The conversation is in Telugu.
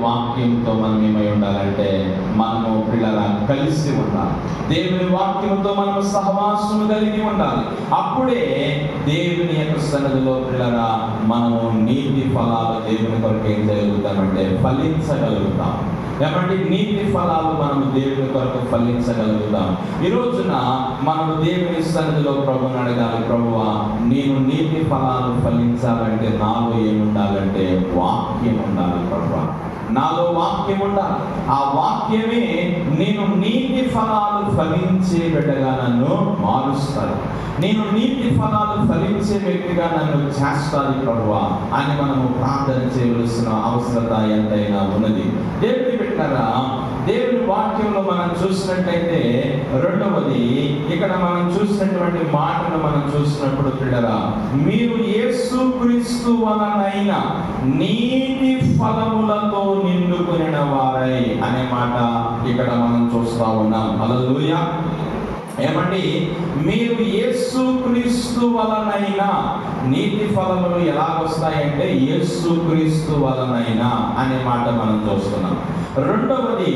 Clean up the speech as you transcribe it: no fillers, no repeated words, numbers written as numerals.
వాక్యంతో మనం ఏమై ఉండాలంటే మనము పిల్లల కలిసి ఉండాలి. దేవుని వాక్యంతో మనము సహవాసము కలిగి ఉండాలి. అప్పుడే దేవుని యొక్క సన్నిధిలో పిల్లల మనము నీతి ఫలాలు దేవుని కొరకు ఏం చేయగలుగుతామంటే ఫలించగలుగుతాం. కాబట్టి నీతి ఫలాలు మనము దేవుని కొరకు ఫలించగలుగుతాం. ఈ రోజున మనము దేవుని సన్నిధిలో ప్రభుని అడగాలి, ప్రభువా నేను నీతి ఫలాలు ఫలించాలంటే నాలో ఏముండాలంటే వాక్యం ఉండాలి. ప్రభువా నాలో వాక్యం ఉండాలి. ఆ వాక్యమే నేను నీతి ఫలాలు ఫలించే బిడ్డగా నన్ను మారుస్తాడు. నేను నీతి ఫలాలు ఫలించే వ్యక్తిగా నన్ను చేస్తాను ప్రభువా అని మనము ప్రార్థన చేయవలసిన అవసరత ఎంతైనా ఉన్నది. దేవుని బిడ్డలారా, దేవుని వాక్యంలో మనం చూసినట్టయితే రెండవది ఇక్కడ మనం చూసినటువంటి మాటను మనం చూసినప్పుడు పిల్లరా, మీరు యేసుక్రీస్తు వలనైన నీతి ఫలములతో నిండుకొనిన వారై అనే మాట ఇక్కడ మనం చూస్తా ఉన్నాం. హల్లెలూయా. ఏమండి, మీరు యేసుక్రీస్తు వలనైనా నీతి ఫలములు ఎలాగొస్తాయంటే యేసుక్రీస్తు వలనైనా అనే మాట మనం చూస్తున్నాం. రెండవది